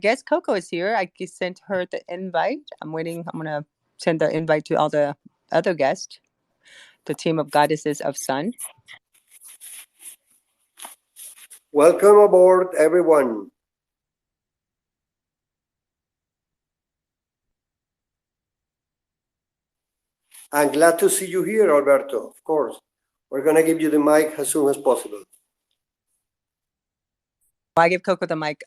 guess Coco is here. I sent her the invite. I'm waiting. I'm going to send the invite to all the other guests, the team of Goddesses of Sun. Welcome aboard, everyone. I'm glad to see you here, Alberto, of course. We're going to give you the mic as soon as possible. I give Coco the mic.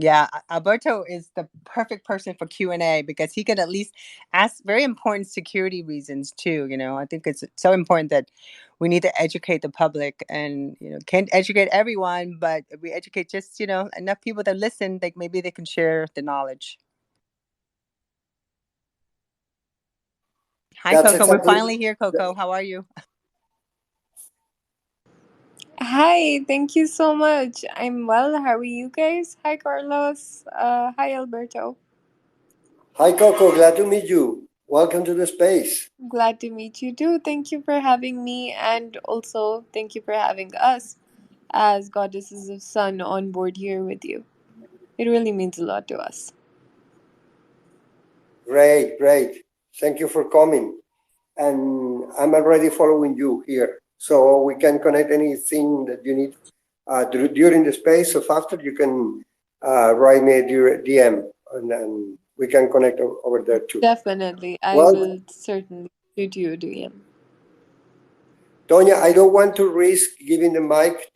Yeah, Alberto is the perfect person for Q&A because he can at least ask very important security reasons too. You know, I think it's so important that we need to educate the public, and can't educate everyone, but if we educate just enough people that listen, like maybe they can share the knowledge. Hi, That's Coco. We're exactly. finally here, Coco. How are you? Hi, thank you so much. I'm well. How are you guys? Hi, Carlos. Hi, Alberto. Hi, Coco. Glad to meet you. Welcome to the space. Glad to meet you too. Thank you for having me, and also thank you for having us as Goddesses of Sun on board here with you. It really means a lot to us. Great, great. Thank you for coming. And I'm already following you here. So we can connect anything that you need during the space. So after you can write me a DM and we can connect over there too. Definitely. I will certainly shoot you a DM. Tonya, I don't want to risk giving the mic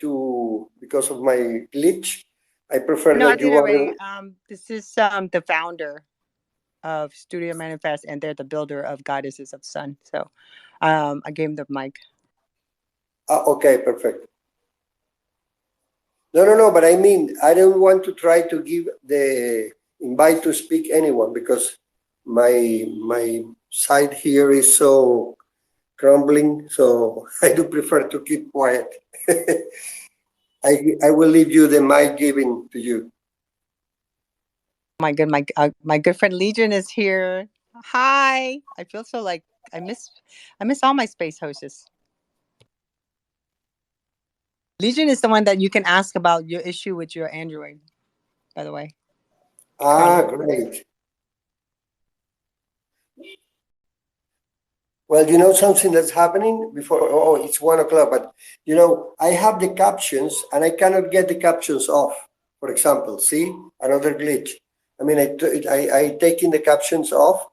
because of my glitch. I prefer that you are. This is the founder of Studio Manifest, and they're the builder of Goddesses of Sun. So I gave him the mic. Okay, perfect. No, but I mean, I don't want to try to give the invite to speak anyone because my side here is so crumbling, so I do prefer to keep quiet. I will leave you the mic giving to you. My good friend Legion is here. Hi. I feel so like I miss all my space hosts. Legion is the one that you can ask about your issue with your Android, by the way. Great. Well, you know something that's happening before, it's 1:00, but I have the captions and I cannot get the captions off, for example. See, another glitch. I mean, I taking the captions off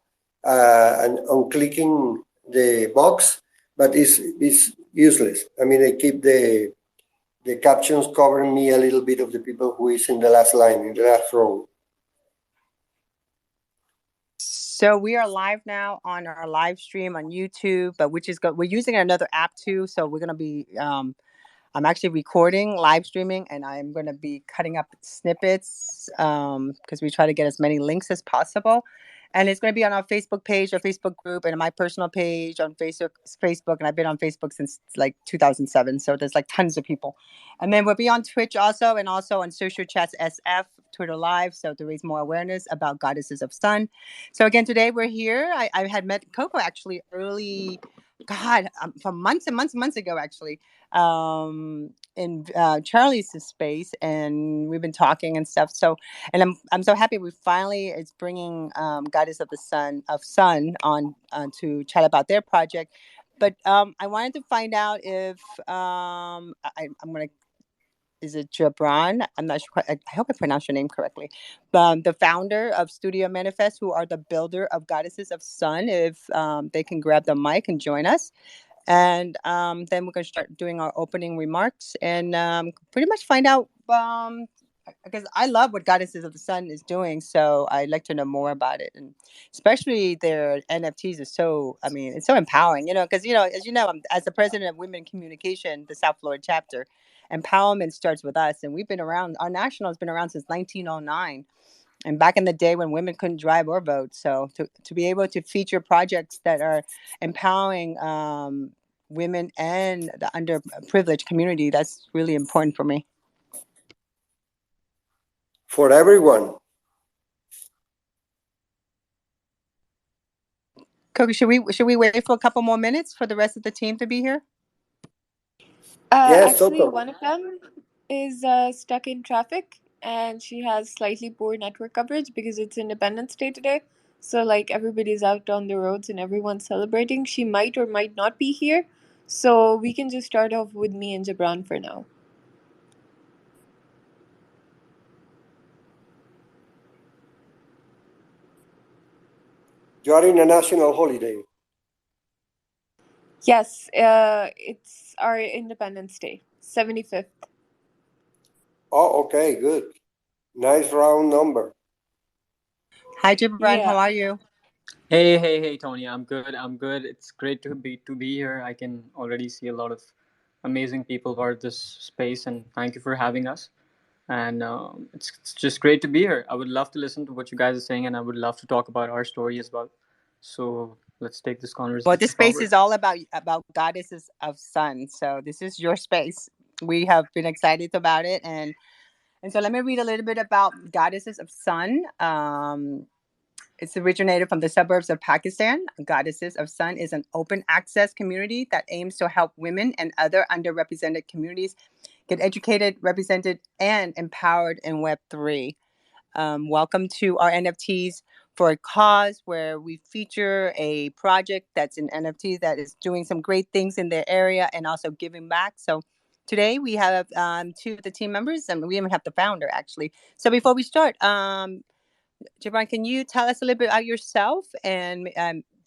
and on clicking the box, but it's useless. I mean, I keep the captions covering me a little bit of the people who is in the last line, in the last row. So we are live now on our live stream on YouTube, but we're using another app too. So we're gonna be I'm actually recording, live streaming, and I'm gonna be cutting up snippets because we try to get as many links as possible. And it's going to be on our Facebook page, our Facebook group, and my personal page on Facebook. And I've been on Facebook since like 2007. So there's like tons of people. And then we'll be on Twitch also, and also on Social Chats SF, Twitter Live. So to raise more awareness about Goddesses of Sun. So again, today we're here. I had met Coco actually early, from months and months ago, actually, in Charlie's space. And we've been talking and stuff. So, and I'm so happy we finally is bringing Goddess of the Sun on to chat about their project. But I wanted to find out if I'm gonna. Is it Jibraan? I'm not sure. I hope I pronounced your name correctly. The founder of Studio Manifest, who are the builder of Goddesses of Sun, if they can grab the mic and join us. And then we're going to start doing our opening remarks and pretty much find out, because I love what Goddesses of the Sun is doing. So I'd like to know more about it. And especially their NFTs is so, I mean, it's so empowering, because, as you know, I'm, as the president of Women Communication, the South Florida chapter, empowerment starts with us. And we've been around, our national has been around since 1909. And back in the day when women couldn't drive or vote. So to be able to feature projects that are empowering women and the underprivileged community, that's really important for me. For everyone. Coco, should we wait for a couple more minutes for the rest of the team to be here? Yes, actually, one of them is stuck in traffic. and she has slightly poor network coverage because it's Independence Day today. So, like, everybody's out on the roads and everyone's celebrating. She might or might not be here. So, we can just start off with me and Jibraan for now. You are in a national holiday. Yes, it's our Independence Day, 75th. Oh, okay, good. Nice round number. Hi, Jibraan. How Yeah. are you? Hey, Tony. I'm good. I'm good. It's great to be here. I can already see a lot of amazing people part of this space, and thank you for having us. And it's just great to be here. I would love to listen to what you guys are saying, and I would love to talk about our story as well. So let's take this Well, this conversation space forward. is all about goddesses of sun. So this is your space. We have been excited about it, and so let me read a little bit about goddesses of sun. It's originated from the suburbs of Pakistan. Goddesses of Sun is an open access community that aims to help women and other underrepresented communities get educated, represented, and empowered in Web3. Welcome to our NFTs for a cause, where we feature a project that's an NFT that is doing some great things in their area and also giving back. So today we have two of the team members, and we even have the founder actually. So before we start, Jibraan, can you tell us a little bit about yourself and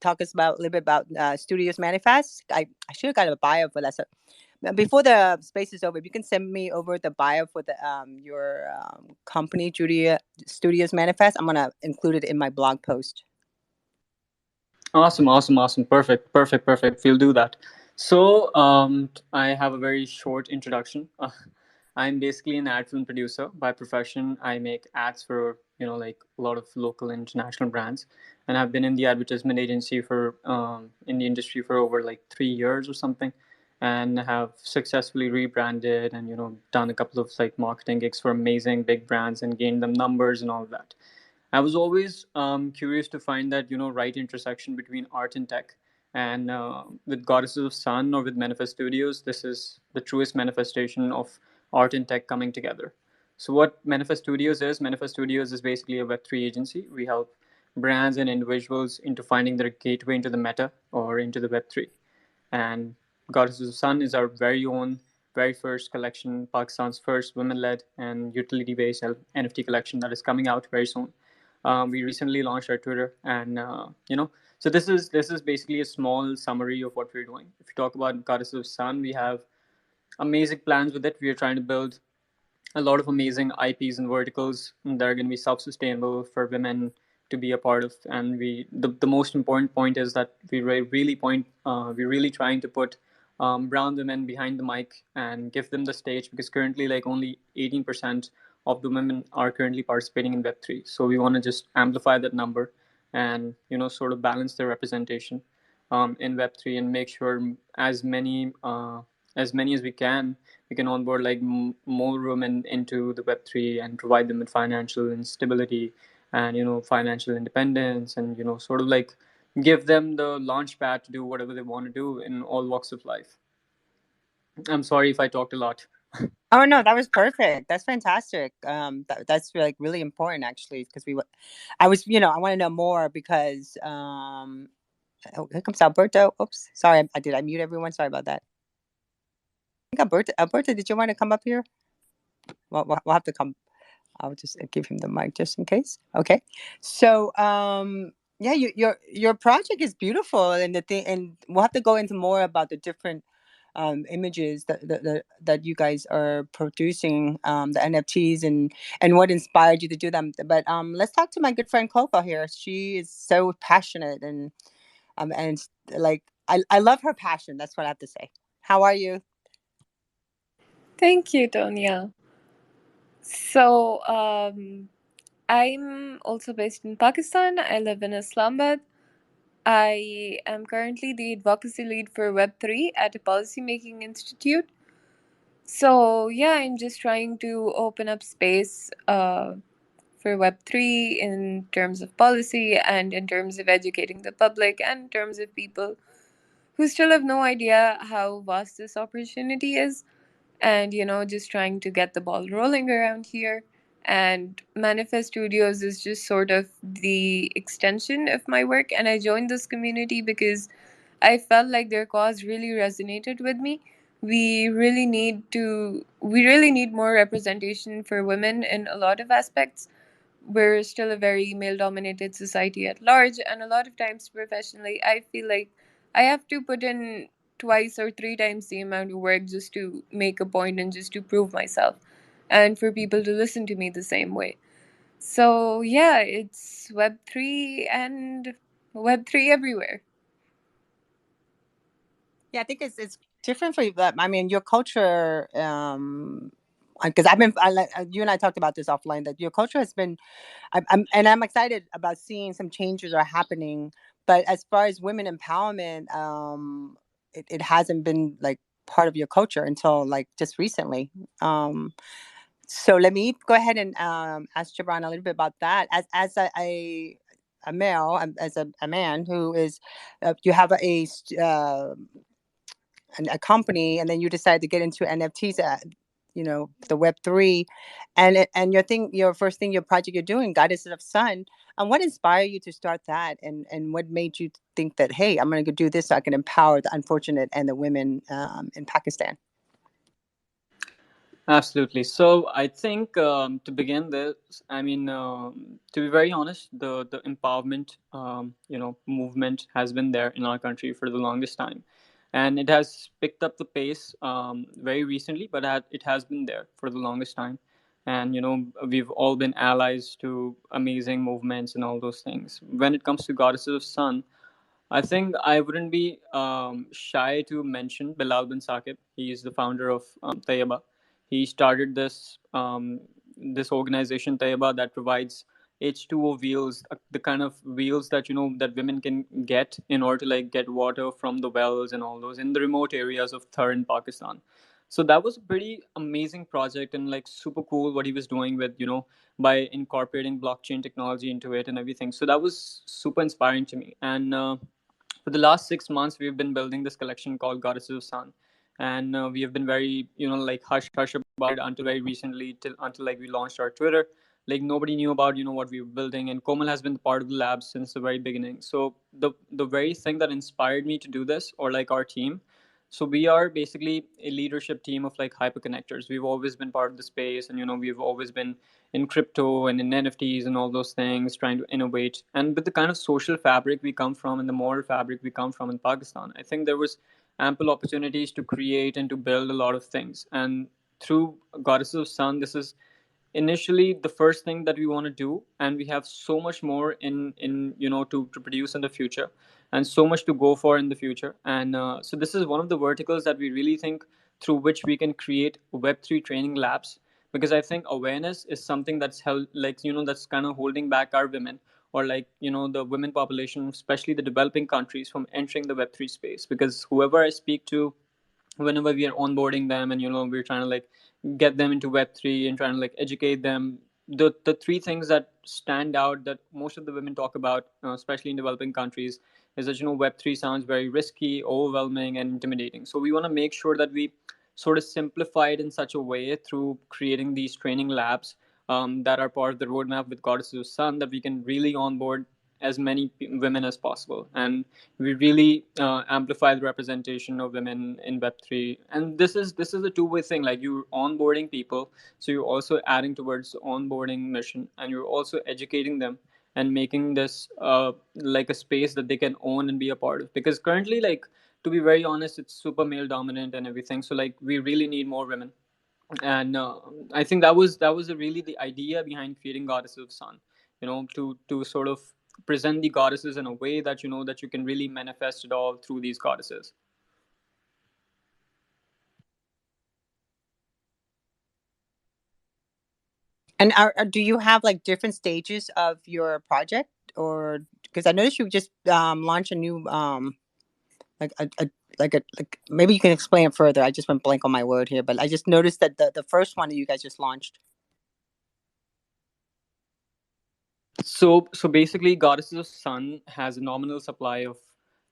talk us about a little bit about Studios Manifest? I should have got a bio for that. So before the space is over, if you can send me over the bio for the your company, Julia Studios Manifest, I'm gonna include it in my blog post. Awesome. Perfect. We'll do that. So, I have a very short introduction. I'm basically an ad film producer by profession. I make ads for like a lot of local and international brands, and I've been in the advertisement agency for in the industry for over like 3 years or something, and have successfully rebranded and done a couple of like marketing gigs for amazing big brands and gained them numbers and all of that. I was always curious to find that right intersection between art and tech. And with Goddesses of Sun or with Manifest Studios, this is the truest manifestation of art and tech coming together. So what Manifest Studios is basically a Web3 agency. We help brands and individuals into finding their gateway into the meta or into the Web3. And Goddesses of Sun is our very own, very first collection, Pakistan's first women-led and utility-based NFT collection that is coming out very soon. We recently launched our Twitter, and so this is basically a small summary of what we're doing. If you talk about Goddesses of Sun, we have amazing plans with it. We are trying to build a lot of amazing IPs and verticals that are going to be self-sustainable for women to be a part of. And the most important point is that we're really trying to put brown women behind the mic and give them the stage, because currently like only 18% of the women are currently participating in Web3. So we want to just amplify that number and sort of balance their representation in Web3 and make sure as many as we can onboard like more women into the Web3 and provide them with financial instability and financial independence, and sort of like give them the launch pad to do whatever they want to do in all walks of life. I'm sorry if I talked a lot. Oh no, that was perfect. That's fantastic. That's like really important actually, because I was, I want to know more because oh, here comes Alberto. Oops, sorry, I mute everyone. Sorry about that. I think Alberto, did you want to come up here? Well, we'll have to come. I'll just give him the mic just in case. Okay. So, yeah, your project is beautiful, and the thing, and we'll have to go into more about the different images that you guys are producing, the NFTs, and what inspired you to do them. But let's talk to my good friend Coco here. She is so passionate, and like I love her passion. That's what I have to say. How are you? Thank you, Tonya. So, I'm also based in Pakistan. I live in Islamabad. I am currently the advocacy lead for Web3 at a policymaking institute. So, yeah, I'm just trying to open up space for Web3 in terms of policy and in terms of educating the public and in terms of people who still have no idea how vast this opportunity is, and just trying to get the ball rolling around here and Manifest Studios is just sort of the extension of my work. And I joined this community because I felt like their cause really resonated with me. We really need more representation for women in a lot of aspects. We're still a very male dominated society at large, and a lot of times professionally I feel like I have to put in twice or three times the amount of work just to make a point and just to prove myself, and for people to listen to me the same way. So yeah, it's Web3 and Web3 everywhere. Yeah, I think it's different for you. But I mean, your culture, because you and I talked about this offline, that your culture has been, I'm excited about seeing some changes are happening. But as far as women empowerment, it hasn't been like part of your culture until like just recently. So let me go ahead and ask Jibraan a little bit about that. As a male, as a man who is, you have a company, and then you decide to get into NFTs, the Web3, and your first thing, your project you're doing, Goddesses of Sun. And what inspired you to start that, and what made you think that, hey, I'm going to do this so I can empower the unfortunate and the women in Pakistan? Absolutely. So I think to begin this, I mean, to be very honest, the empowerment, movement has been there in our country for the longest time, and it has picked up the pace very recently, but it has been there for the longest time, and we've all been allies to amazing movements and all those things. When it comes to Goddesses of Sun, I think I wouldn't be shy to mention Bilal bin Saqib. He is the founder of Tayyaba. He started this organization Tayyaba that provides H2O wheels, the kind of wheels that that women can get in order to like get water from the wells and all those in the remote areas of Thar in Pakistan. So that was a pretty amazing project and like super cool what he was doing with by incorporating blockchain technology into it and everything. So that was super inspiring to me. And for the last 6 months, we've been building this collection called Goddesses of Sun, and we have been very like hush hush about it until very recently, till until like we launched our Twitter. Like nobody knew about what we were building, and Komal has been part of the lab since the very beginning. So the very thing that inspired me to do this, or like our team, so we are basically a leadership team of like hyperconnectors. We've always been part of the space, and we've always been in crypto and in NFTs and all those things, trying to innovate. And with the kind of social fabric we come from and the moral fabric we come from in Pakistan, I think there was ample opportunities to create and to build a lot of things. And through Goddesses of Sun, this is initially the first thing that we want to do, and we have so much more in to produce in the future, and so much to go for in the future. And so this is one of the verticals that we really think through which we can create Web3 training labs, because I think awareness is something that's held, like that's kind of holding back our women, or like the women population, especially the developing countries, from entering the Web3 space. Because whoever I speak to, whenever we are onboarding them and we're trying to like get them into Web3 and trying to like educate them, the three things that stand out that most of the women talk about, especially in developing countries, is that Web3 sounds very risky, overwhelming, and intimidating. So we want to make sure that we sort of simplify it in such a way through creating these training labs that are part of the roadmap with Goddesses of Sun, that we can really onboard as many women as possible, and we really amplify the representation of women in Web3. And this is a two-way thing. Like, you're onboarding people, so you're also adding towards the onboarding mission, and you're also educating them and making this like a space that they can own and be a part of. Because currently, like, to be very honest, it's super male dominant and everything. So like, we really need more women. And I think that was really the idea behind creating Goddesses of Sun, to sort of present the goddesses in a way that that you can really manifest it all through these goddesses. And do you have like different stages of your project, or because I noticed you just launched a new like like maybe you can explain it further. I just went blank on my word here, but I just noticed that the first one that you guys just launched. So basically, Goddesses of Sun has a nominal supply of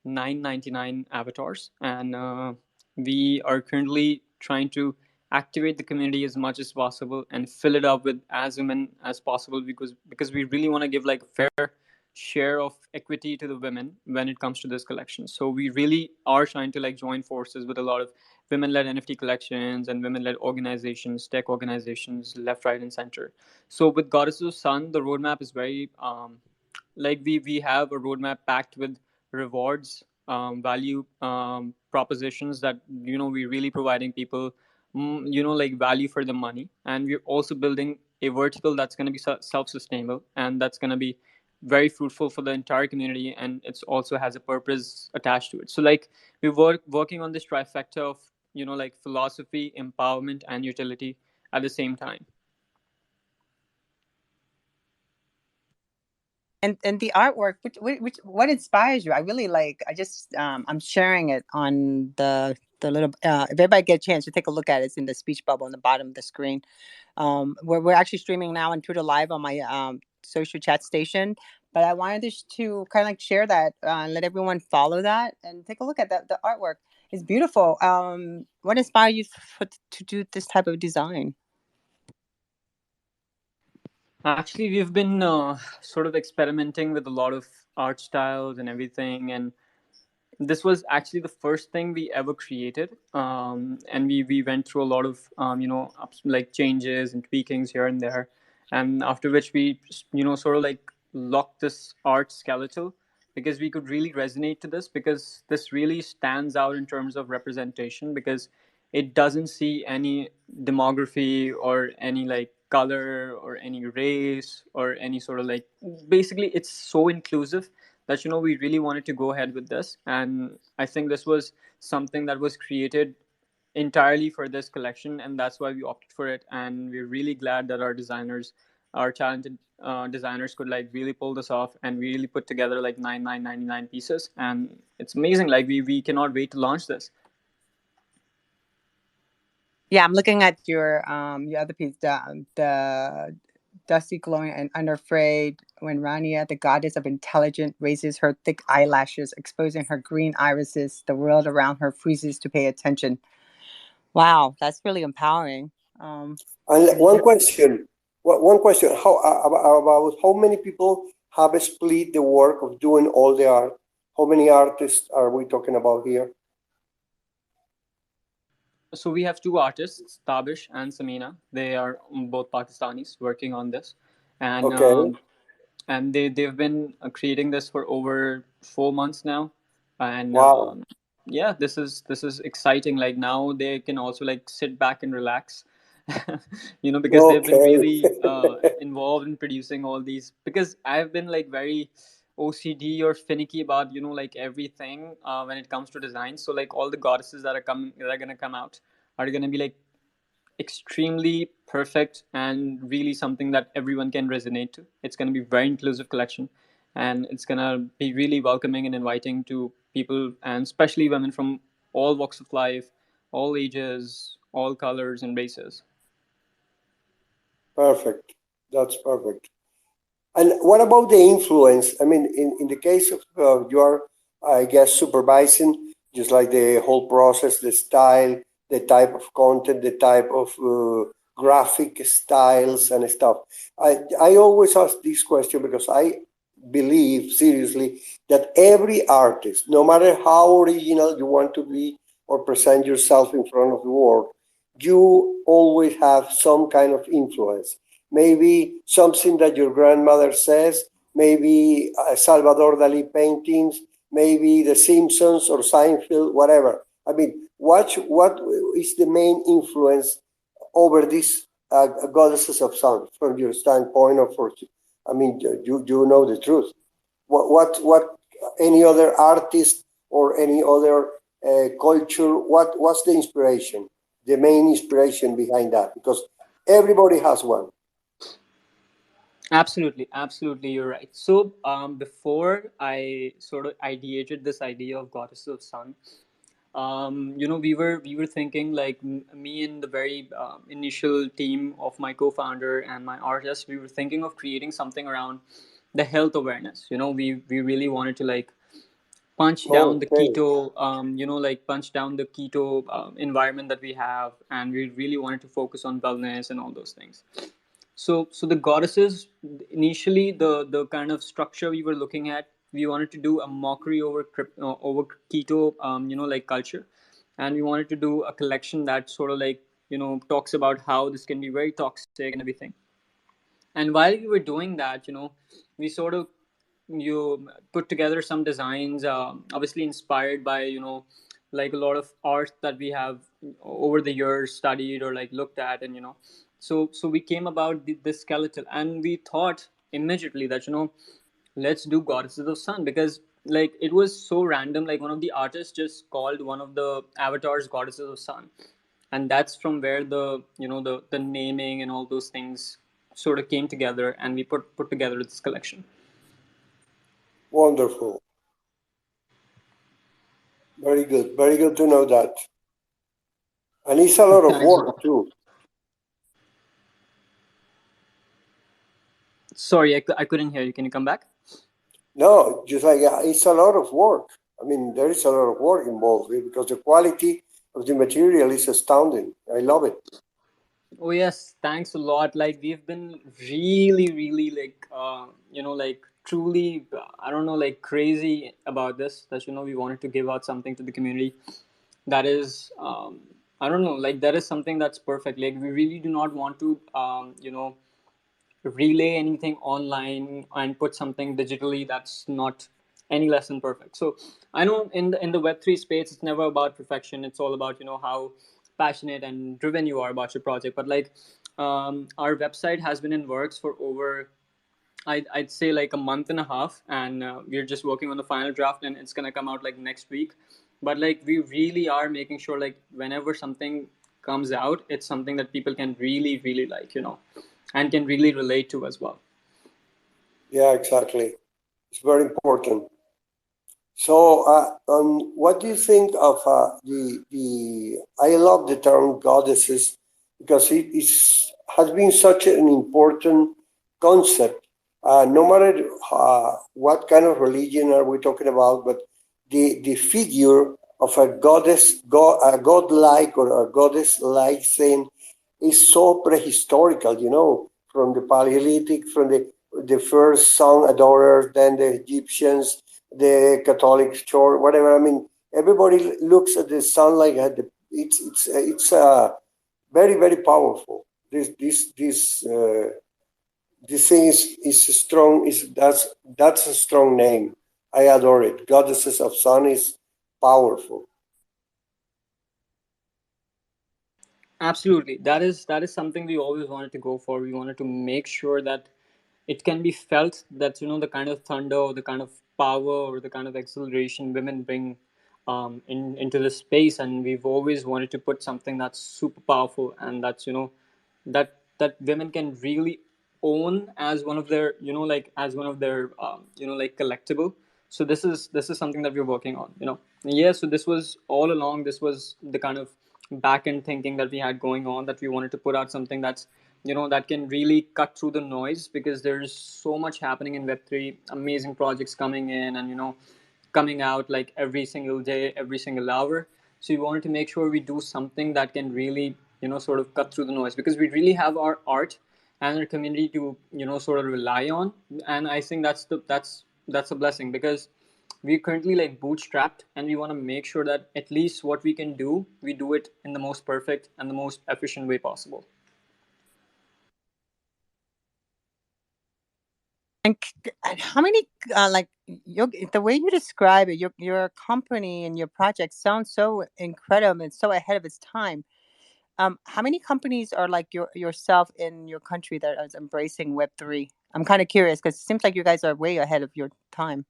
999 avatars, and we are currently trying to activate the community as much as possible and fill it up with as women as possible, because we really want to give like a fair share of equity to the women when it comes to this collection. So we really are trying to like join forces with a lot of women-led NFT collections and women-led organizations, tech organizations, left, right, and center. So with Goddesses of Sun, the roadmap is very like we have a roadmap packed with rewards, value propositions that we're really providing people, like value for the money, and we're also building a vertical that's going to be self-sustainable, and that's going to be very fruitful for the entire community, and it's also has a purpose attached to it. So like we're working on this trifecta of like philosophy, empowerment, and utility at the same time. And the artwork, what inspires you? I really like. I just I'm sharing it on the little. If everybody get a chance to take a look at it, it's in the speech bubble on the bottom of the screen. We're actually streaming now on Twitter Live on my social chat station. But I wanted to kind of like share that and let everyone follow that and take a look at that. The artwork is beautiful. What inspired you to do this type of design? Actually, we've been sort of experimenting with a lot of art styles and everything, and this was actually the first thing we ever created, and we went through a lot of like changes and tweakings here and there, and after which we sort of like locked this art skeletal, because we could really resonate to this, because this really stands out in terms of representation, because it doesn't see any demography or any like color or any race or any sort of like, basically it's so inclusive that we really wanted to go ahead with this. And I think this was something that was created entirely for this collection, and that's why we opted for it. And we're really glad that our talented designers could like really pull this off, and we really put together like 9999 pieces, and it's amazing. Like we cannot wait to launch this. Yeah, I'm looking at your other piece, the dusty, glowing, and unafraid. When Rania, the goddess of intelligence, raises her thick eyelashes, exposing her green irises, the world around her freezes to pay attention. Wow, that's really empowering. Um, And and one question, how about how many people have split the work of doing all the art? How many artists are we talking about here? So we have two artists, Tabish and Samina. They are both Pakistanis working on this, and Okay, they've been creating this for over 4 months now, and wow. yeah, this is exciting. Like now they can also like sit back and relax, because they've been Okay. really involved in producing all these. Because I've been like very OCD or finicky about like everything when it comes to design. So like all the goddesses that are gonna come out are gonna be like extremely perfect and really something that everyone can resonate to. It's going to be very inclusive collection, and it's going to be really welcoming and inviting to people, and especially women from all walks of life, all ages, all colors and races. Perfect. That's perfect. And what about the influence? I mean, in the case of you are, I guess, supervising just like the whole process, the style, the type of content, the type of graphic styles and stuff. I always ask this question because I believe seriously that every artist, no matter how original you want to be or present yourself in front of the world, you always have some kind of influence. Maybe something that your grandmother says, maybe Salvador Dali paintings, maybe The Simpsons or Seinfeld, whatever. I mean, what is the main influence over these goddesses of sound from your standpoint of fortune? I mean, you know the truth. What any other artist or any other culture? What's the inspiration? The main inspiration behind that, because everybody has one. Absolutely, absolutely, you're right. So before I sort of ideated this idea of goddess of sun, we were thinking like me and the very initial team of my co-founder and my artist, we were thinking of creating something around the health awareness. We really wanted to like punch down the Okay, keto, like punch down the keto environment that we have, and we really wanted to focus on wellness and all those things. So the goddesses, initially, the kind of structure we were looking at, we wanted to do a mockery over over keto, like culture, and we wanted to do a collection that sort of like talks about how this can be very toxic and everything. And while we were doing that, we sort of you put together some designs, obviously inspired by like a lot of art that we have over the years studied or like looked at, and so we came about this skeletal, and we thought immediately that let's do goddesses of sun, because like it was so random, like one of the artists just called one of the avatars goddesses of sun, and that's from where the naming and all those things sort of came together, and we put together this collection. wonderful. Very good to know that. And it's a lot of Thanks a work lot. too. Sorry, I couldn't hear you. Can you come back? No, just like it's a lot of work. I mean, there is a lot of work involved because the quality of the material is astounding. I love it. Oh yes, thanks a lot. Like we've been really, really like like truly, I don't know, like crazy about this. That we wanted to give out something to the community that is, I don't know, like that is something that's perfect. Like we really do not want to relay anything online and put something digitally that's not any less than perfect. So I know in the Web3 space, it's never about perfection. It's all about how passionate and driven you are about your project. But like our website has been in works for over, I'd say like a month and a half, and we're just working on the final draft, and it's gonna come out like next week. But like we really are making sure like whenever something comes out, it's something that people can really, really like, and can really relate to as well. Yeah, exactly. It's very important. So, what do you think of the? I love the term goddesses because it is has been such an important concept. No matter what kind of religion are we talking about, but the figure of a goddess, a godlike or a goddess-like thing is so prehistorical. From the Paleolithic, from the first sun adorers, then the Egyptians, the Catholic Church, whatever. I mean, everybody looks at the sun like it's very powerful. This thing is strong. Is that's a strong name. I adore it. Goddesses of Sun is powerful. Absolutely, that is something we always wanted to go for. We wanted to make sure that it can be felt that the kind of thunder or the kind of power or the kind of acceleration women bring into the space, and we've always wanted to put something that's super powerful, and that's that women can really own as one of their like as one of their like collectible. So this is something that we're working on. Yeah, so this was all along, this was the kind of back end thinking that we had going on, that we wanted to put out something that's that can really cut through the noise, because there's so much happening in Web3, amazing projects coming in, and coming out like every single day, every single hour. So we wanted to make sure we do something that can really sort of cut through the noise, because we really have our art and our community to sort of rely on. And I think that's a blessing, because we're currently like bootstrapped, and we want to make sure that at least what we can do, we do it in the most perfect and the most efficient way possible. And how many like the way you describe it, your company and your project sounds so incredible and so ahead of its time. How many companies are like yourself in your country that is embracing Web3? I'm kind of curious because it seems like you guys are way ahead of your time.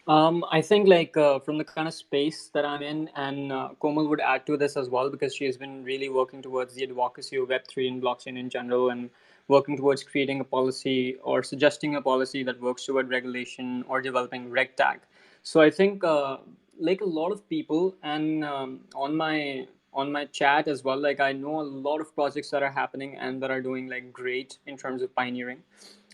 I think like from the kind of space that I'm in, and Komal would add to this as well, because she has been really working towards the advocacy of Web3 and blockchain in general, and working towards creating a policy or suggesting a policy that works toward regulation or developing RegTag. So I think like a lot of people, and on my chat as well, like I know a lot of projects that are happening and that are doing like great in terms of pioneering.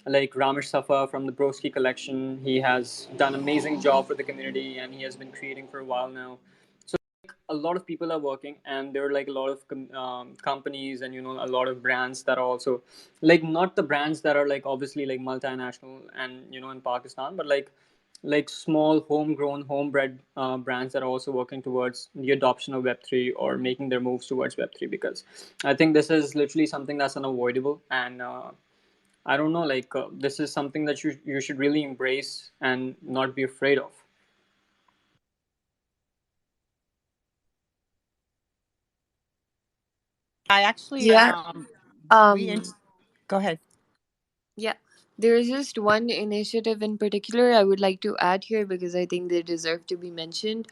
like Ramesh Safa from the Broski collection. He has done amazing job for the community, and he has been creating for a while now. So a lot of people are working, and there are like a lot of companies and a lot of brands that are also like not the brands that are like obviously like multinational and in Pakistan, but like small homegrown homebred brands that are also working towards the adoption of web3 or making their moves towards web3, because I think this is literally something that's unavoidable. And I don't know, like this is something that you should really embrace and not be afraid of. I actually Yeah. we in- Um. go ahead. Yeah. There is just one initiative in particular I would like to add here because I think they deserve to be mentioned.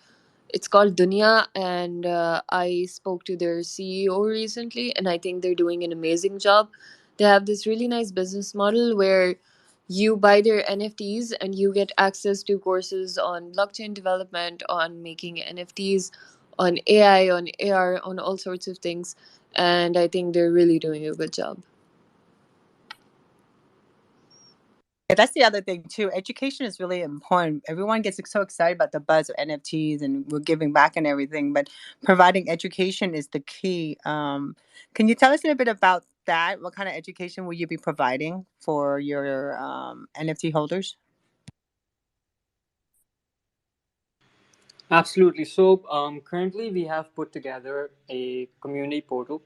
It's called Dunya, and I spoke to their CEO recently, and I think they're doing an amazing job. They have this really nice business model where you buy their NFTs and you get access to courses on blockchain development, on making NFTs, on AI, on AR, on all sorts of things. And I think they're really doing a good job. Yeah, that's the other thing too. Education is really important. Everyone gets so excited about the buzz of NFTs and we're giving back and everything, but providing education is the key. Can you tell us a little bit about that? What kind of education will you be providing for your NFT holders? Absolutely. So currently we have put together a community portal,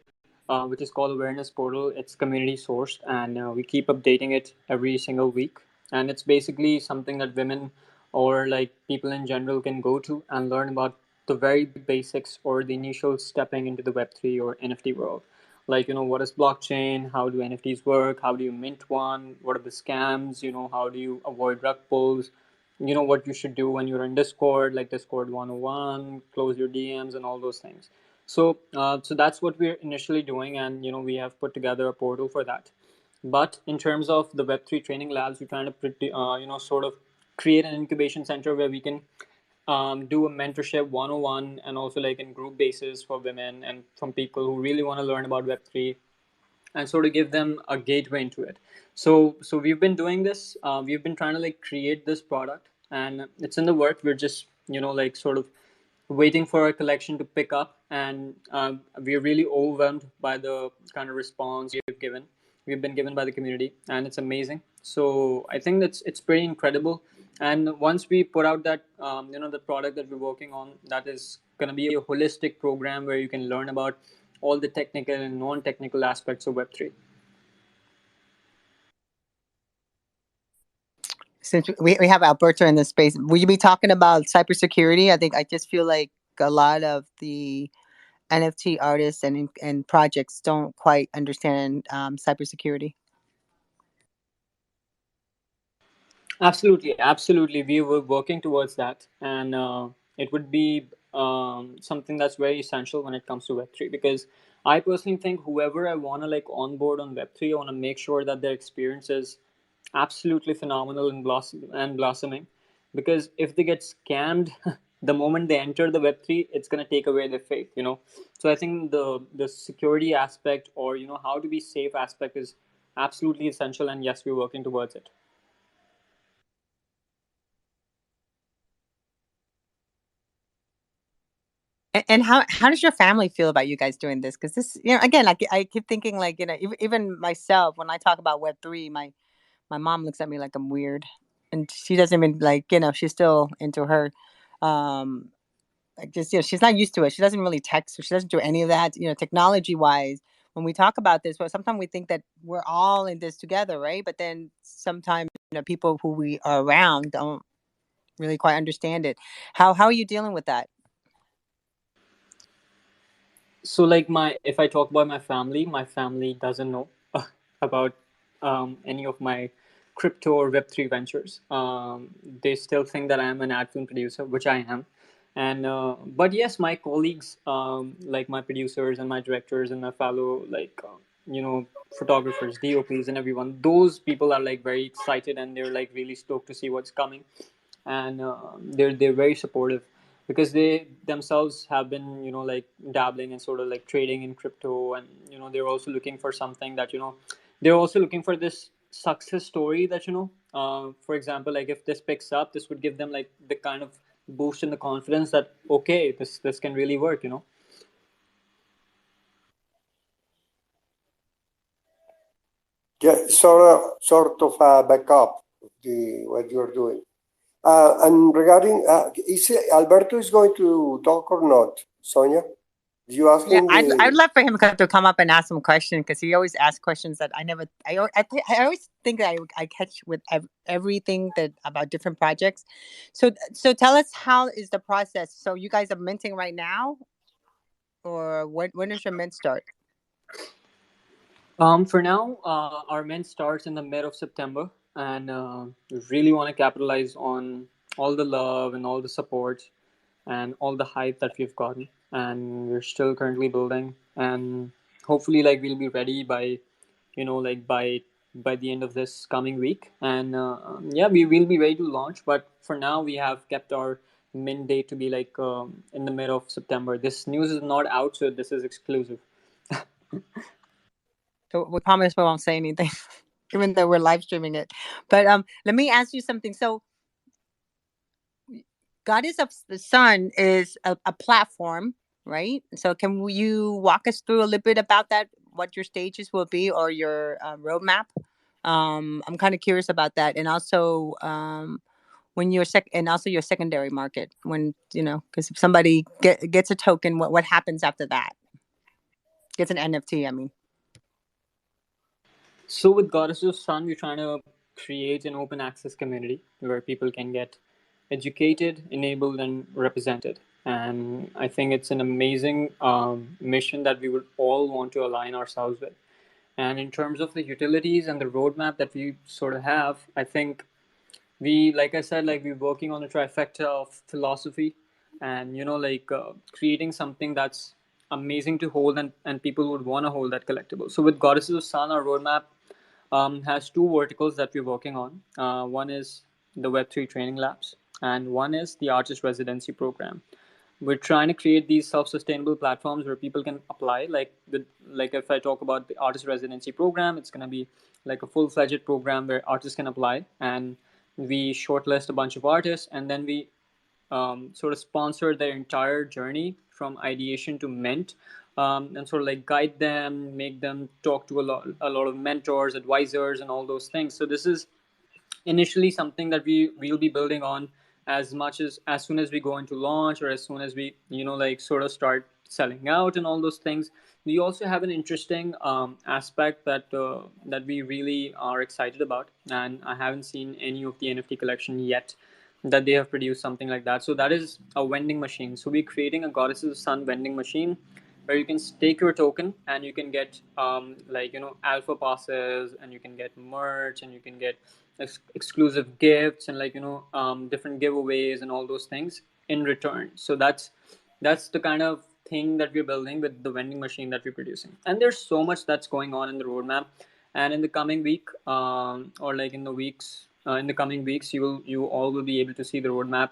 which is called Awareness Portal. It's community sourced, and we keep updating it every single week. And it's basically something that women or like people in general can go to and learn about the very basics or the initial stepping into the Web3 or NFT world. Like, what is blockchain? How do NFTs work? How do you mint one? What are the scams? How do you avoid rug pulls? What you should do when you're in Discord, like Discord 101, close your DMs and all those things. So that's what we're initially doing, and we have put together a portal for that. But in terms of the Web3 training labs, we're trying to sort of create an incubation center where we can do a mentorship 101 and also like in group basis for women and from people who really want to learn about Web3, and sort of give them a gateway into it. So we've been doing this. We've been trying to like create this product, and it's in the work. We're just like sort of waiting for our collection to pick up, and we're really overwhelmed by the kind of response we've been given by the community, and it's amazing. So I think it's pretty incredible. And once we put out that the product that we're working on, that is going to be a holistic program where you can learn about all the technical and non-technical aspects of Web3. Since we have Alberto in this space, will you be talking about cybersecurity? I just feel like a lot of the NFT artists and projects don't quite understand cybersecurity. Absolutely, absolutely. We were working towards that, and it would be something that's very essential when it comes to Web3. Because I personally think whoever I want to like onboard on Web3, I want to make sure that their experience is absolutely phenomenal and blossoming. Because if they get scammed the moment they enter the Web3, it's gonna take away their faith. So I think the security aspect, or how to be safe aspect, is absolutely essential. And yes, we're working towards it. And how does your family feel about you guys doing this? Because this, again, I keep thinking like, even myself, when I talk about Web3, my mom looks at me like I'm weird, and she doesn't even like, she's still into her, um, like just she's not used to it. She doesn't really text, so she doesn't do any of that. Technology wise, when we talk about this, well, sometimes we think that we're all in this together, right? But then sometimes people who we are around don't really quite understand it. How are you dealing with that? So like my if I talk about my family doesn't know about any of my crypto or Web3 ventures. They still think that I am an ad film producer, which I am. And but yes, my colleagues, like my producers and my directors and my fellow like photographers, DOPs, and everyone, those people are like very excited, and they're like really stoked to see what's coming. And they're very supportive, because they themselves have been like dabbling and sort of like trading in crypto, and they're also looking for something that they're also looking for this success story that, for example, like if this picks up, this would give them like the kind of boost in the confidence that, okay, this can really work. Yeah, sort of backup of the what you're doing. And regarding, Alberto is going to talk or not? Sonia, did you ask Yeah, him I'd the? love for him to come up and ask some questions because he always asks questions that I never. I always think that I catch with everything that about different projects. So tell us, how is the process? So you guys are minting right now, or when does your mint start? For now, our mint starts in the mid of September, and we really want to capitalize on all the love and all the support and all the hype that we've gotten. And we're still currently building, and hopefully, like we'll be ready by, like by the end of this coming week. And yeah, we will be ready to launch. But for now, we have kept our mint date to be like in the mid of September. This news is not out, so this is exclusive. So we promise we won't say anything, even though we're live streaming it. But let me ask you something. So Goddess of the Sun is a platform, right? So can you walk us through a little bit about that? What your stages will be or your roadmap? I'm kind of curious about that, and also when you're and also your secondary market. When because if somebody gets a token, what happens after that? Gets an NFT, I mean. So with Goddesses of Sun, we're trying to create an open access community where people can get educated, enabled, and represented. And I think it's an amazing mission that we would all want to align ourselves with. And in terms of the utilities and the roadmap that we sort of have, I think like I said, like we're working on a trifecta of philosophy and, like creating something that's amazing to hold, and people would want to hold that collectible. So with Goddesses of Sun, our roadmap has two verticals that we're working on. One is the Web3 training labs, and one is the artist residency program. We're trying to create these self-sustainable platforms where people can apply. Like if I talk about the artist residency program, it's going to be like a full-fledged program where artists can apply, and we shortlist a bunch of artists, and then we sort of sponsor their entire journey from ideation to mint, and sort of like guide them, make them talk to a lot of mentors, advisors, and all those things. So this is initially something that we'll be building on as soon as we go into launch, or as soon as we like sort of start selling out and all those things. We also have an interesting aspect that we really are excited about, and I haven't seen any of the NFT collection yet that they have produced something like that. So that is a vending machine. So we're creating a Goddesses of Sun vending machine where you can stake your token and you can get like alpha passes, and you can get merch, and you can get exclusive gifts, and like different giveaways and all those things in return. So that's the kind of thing that we're building with the vending machine that we're producing. And there's so much that's going on in the roadmap, and in the coming week, or like in the coming weeks, you all will be able to see the roadmap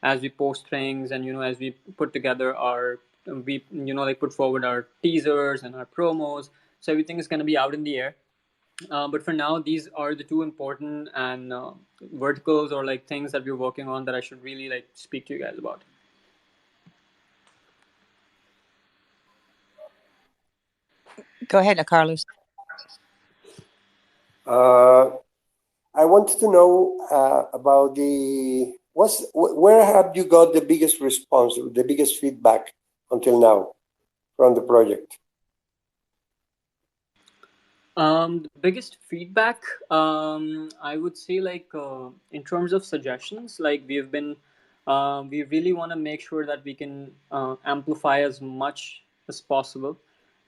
as we post things, and as we put together our we like put forward our teasers and our promos. So everything is going to be out in the air. But for now, these are the two important and verticals, or like things that we're working on, that I should really like speak to you guys about. Go ahead, Carlos. Uh, I wanted to know about where have you got the biggest response, the biggest feedback until now from the project? The biggest feedback, I would say, like in terms of suggestions, like we really want to make sure that we can amplify as much as possible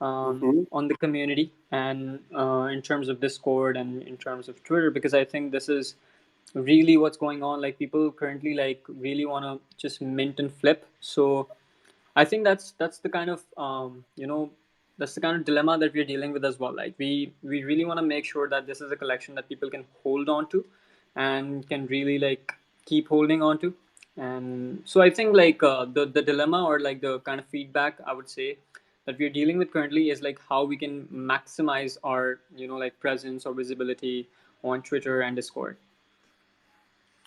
Mm-hmm. on the community, and in terms of Discord and in terms of Twitter, because I think this is really what's going on. Like people currently like really want to just mint and flip. So I think that's the kind of that's the kind of dilemma that we're dealing with as well. Like we really want to make sure that this is a collection that people can hold on to, and can really like keep holding on to. And so I think like the dilemma, or like the kind of feedback I would say that we're dealing with currently, is like how we can maximize our like presence or visibility on Twitter and Discord.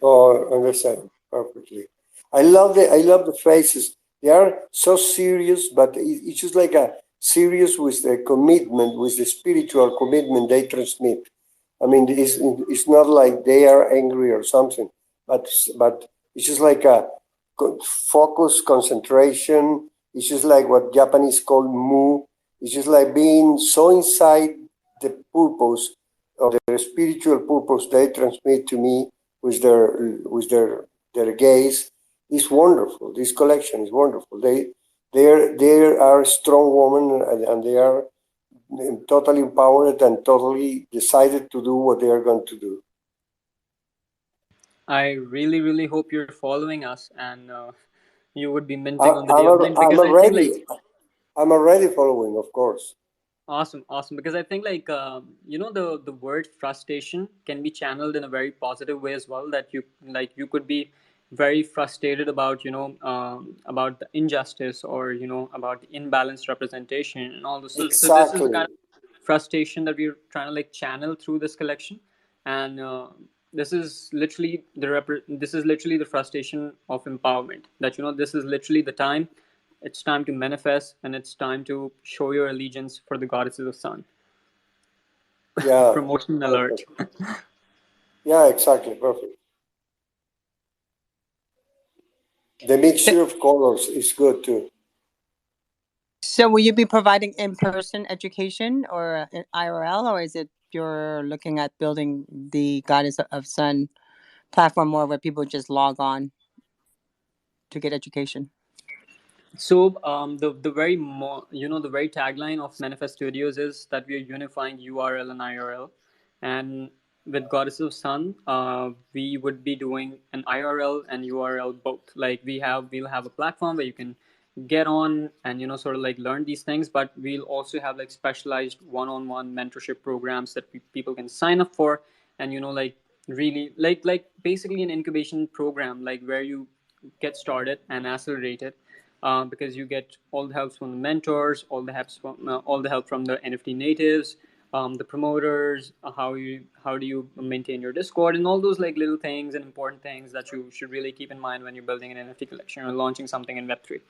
Oh, understand perfectly. I love the faces. They are so serious, but it's just like a serious with the commitment, with the spiritual commitment they transmit. I mean, it's not like they are angry or something, but it's just like a focus, concentration. It's just like what Japanese call mu. It's just like being so inside the purpose of their spiritual purpose they transmit to me with their gaze is wonderful. This collection is wonderful. They are strong women, and they are totally empowered and totally decided to do what they are going to do. I really, really hope you're following us and you would be minting on the day of mint, I'm because I think like already I'm already following, of course. awesome, awesome. Because I think like the word frustration can be channeled in a very positive way as well. That you could be very frustrated about about the injustice, or about the imbalanced representation and all this. So this is the Exactly. kind of frustration that we're trying to like channel through this collection, and this is literally the frustration of empowerment. That this is literally the time. It's time to manifest, and it's time to show your allegiance for the goddesses of sun. Yeah. Promotion alert. Perfect. Yeah, exactly. Perfect. The So, mixture of colors is good too. so will you be providing in-person education or IRL, or is it you're looking at building the Goddess of Sun platform more where people just log on to get education? So the very the very tagline of Manifest Studios is that we are unifying URL and IRL, and with Goddess of Sun, we would be doing an IRL and URL both. Like we'll have a platform where you can get on and sort of like learn these things, but we'll also have like specialized one-on-one mentorship programs that people can sign up for, and like really like basically an incubation program, like where you get started and accelerate it, because you get all the help from the mentors, all the help from the NFT natives, the promoters, how do you maintain your Discord, and all those like little things and important things that you should really keep in mind when you're building an NFT collection or launching something in Web3.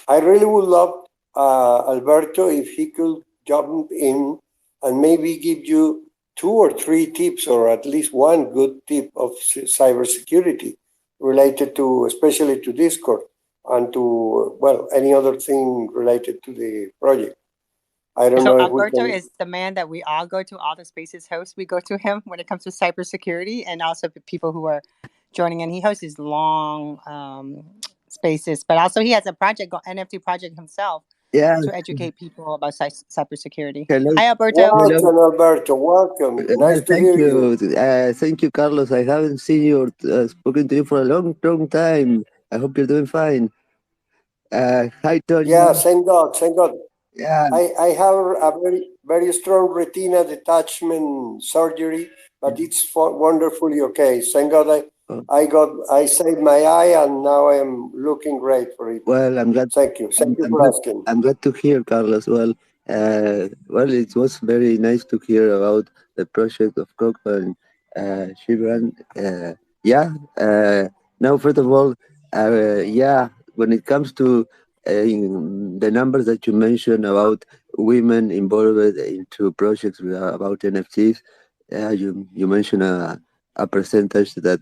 I really would love Alberto if he could jump in and maybe give you two or three tips, or at least one good tip of cybersecurity related to, especially to Discord and to, well, any other thing related to the project. I don't So know if we Alberto can. is the man that we all go to, all the spaces hosts. We go to him when it comes to cybersecurity, and also the people who are joining in. He hosts these long spaces, but also he has a project, NFT project himself, Yeah, to educate people about cybersecurity. hello, Hi, Alberto. hello. Welcome, Alberto. Welcome. Nice to Thank hear you. you. Thank you, Carlos. I haven't seen you or spoken to you for a long, long time. I hope you're doing fine. Hi, Yeah, Tony. thank God. Thank God. Yeah. I have a very strong retina detachment surgery, but it's wonderfully okay. Thank God Oh, I saved my eye, and now I am looking great for it. well, I'm glad. Thank you. Thank you I'm for glad. asking. I'm glad to hear, Carlos. Well, it was very nice to hear about the project of Coco and Jibraan. Yeah. Now, first of all, yeah, when it comes to the numbers that you mentioned about women involved into projects about NFTs, you mentioned a percentage that,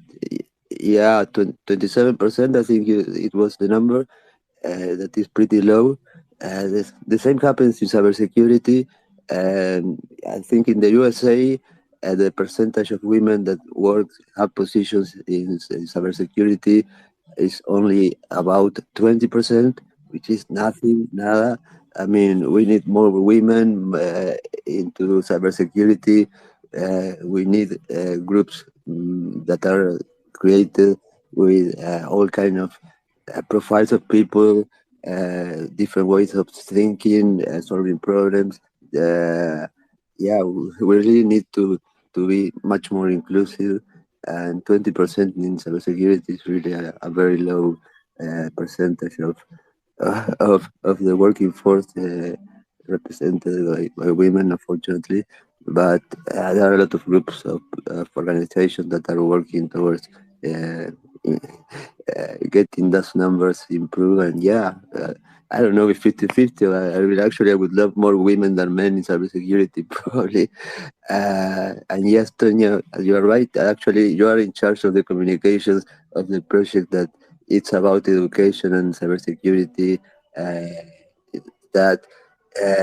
yeah, 27%. I think it was the number that is pretty low. The same happens in cybersecurity. And I think in the USA, the percentage of women that work have positions in cybersecurity is only about 20%, which is nothing, nada. I mean, we need more women into cybersecurity. We need groups that are created with all kind of profiles of people, different ways of thinking, solving problems. Uh, yeah, we really need to be much more inclusive. And 20% in cybersecurity is really a very low percentage of of the working force. represented by women, unfortunately. But there are a lot of groups of organizations that are working towards uh, getting those numbers improved. And yeah, I don't know if 50-50. I will actually, I would love more women than men in cybersecurity, probably. And yes, Tonya, you are right. Actually, you are in charge of the communications of the project that it's about education and cybersecurity. Uh, that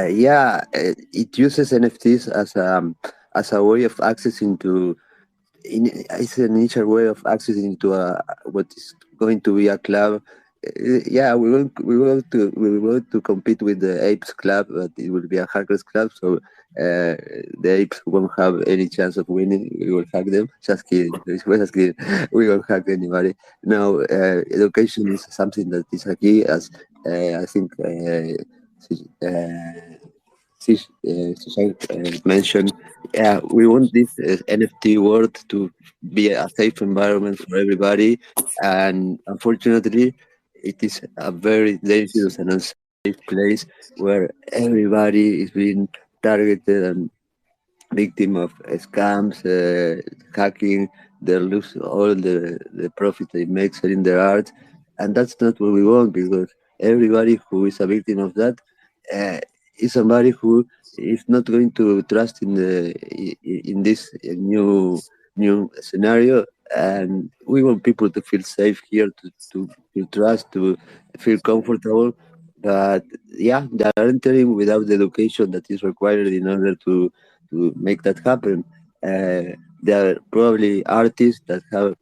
yeah, it uses NFTs as a way of accessing to it's an initial way of accessing to what is going to be a club. Yeah, we will to compete with the apes club, but it will be a hackers club. So the apes won't have any chance of winning. We will hack them. Just kidding. Just kidding. We won't hack anybody. No, education is something that is a key, as I think. Susan mentioned, yeah, we want this NFT world to be a safe environment for everybody, and unfortunately, it is a very dangerous and unsafe place where everybody is being targeted and victim of scams, hacking. They lose all the profit they make selling their art, and that's not what we want, because everybody who is a victim of that uh, is somebody who is not going to trust in this new scenario. And we want people to feel safe here, to feel trust, to feel comfortable. But yeah, they are entering without the education that is required in order to make that happen. There are probably artists that have,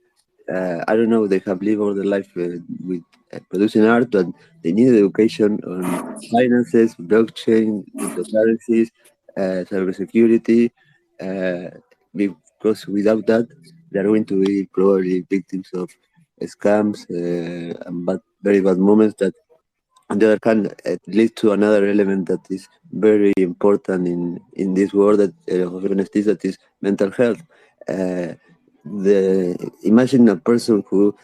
I don't know, they have lived all their life with producing art, but they need education on finances, blockchain, cryptocurrencies, cybersecurity, uh, because without that, they're going to be probably victims of scams and very bad moments that on the other hand, it leads to another element that is very important in this world that, of NFTs, that is mental health. Uh, Imagine a person who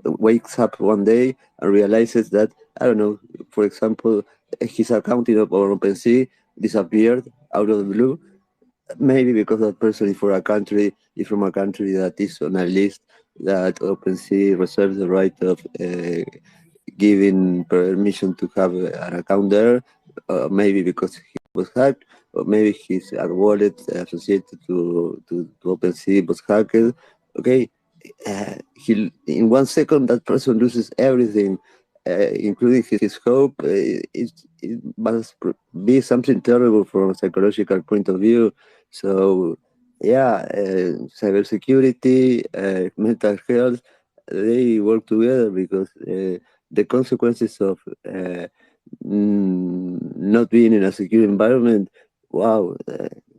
wakes up one day and realizes that, I don't know, for example, his account in OpenSea disappeared out of the blue. Maybe because that person is from a country that is on a list that OpenSea reserves the right of giving permission to have an account there, maybe because he was hacked, or maybe his wallet associated to OpenSea was hacked. Okay, in 1 second that person loses everything, including his hope. It must be something terrible from a psychological point of view. So yeah, cybersecurity, mental health, they work together, because the consequences of not being in a secure environment, wow,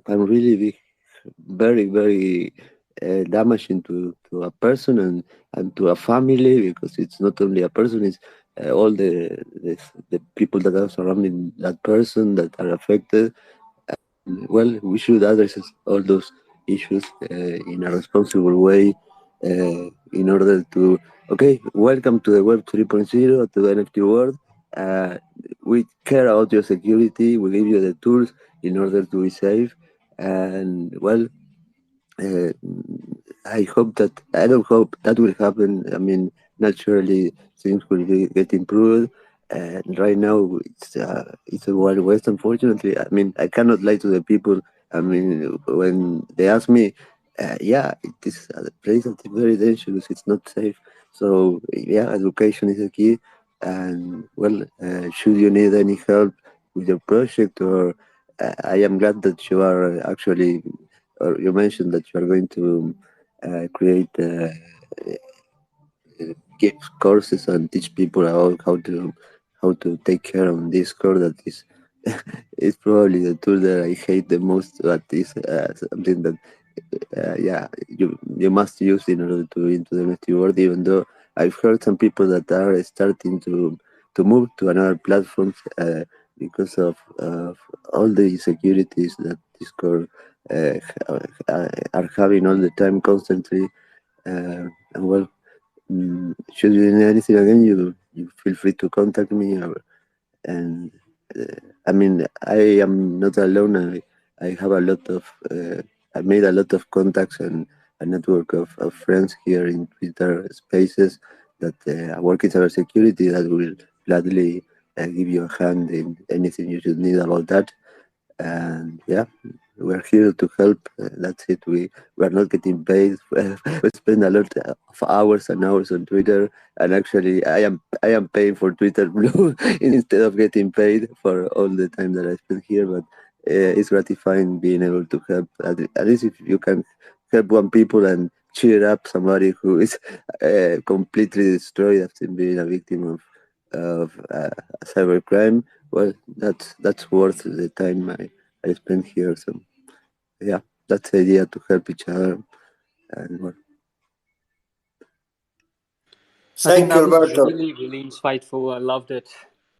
can really be very, very damaging to a person, and to a family, because it's not only a person, it's all the people that are surrounding that person that are affected. Well, we should address all those issues in a responsible way, in order to, okay, welcome to the Web 3.0, to the NFT world. Uh, we care about your security. We give you the tools in order to be safe. And well, uh, I hope that, I don't hope that will happen. I mean, naturally, things will get improved. And right now, it's a wild west. Unfortunately, I mean, I cannot lie to the people. I mean, when they ask me, yeah, it is a place that is very dangerous. It's not safe. So yeah, education is the key. And well, should you need any help with your project, or I am glad that you are actually, or you mentioned that you are going to create give courses and teach people about how to take care of this core that is is probably the tool that I hate the most, but is something that yeah, you must use in order to into the NFT world. Even though I've heard some people that are starting to move to another platforms because of all the insecurities that Discord are having all the time, constantly. And well, should you need anything again, you feel free to contact me, and I mean, I am not alone. I have a lot of, I made a lot of contacts and a network of friends here in Twitter spaces that work in cybersecurity that will gladly give you a hand in anything you should need about that. And yeah, we're here to help. That's it. We are not getting paid. We spend a lot of hours and hours on Twitter, and actually, I am paying for Twitter Blue instead of getting paid for all the time that I spend here. But it's gratifying being able to help. At least if you can help one people and cheer up somebody who is completely destroyed after being a victim of cybercrime, well, that's worth the time I spent here. So yeah, that's the idea, to help each other. And well, I think Thank you, that was Alberto. really, really insightful. I loved it.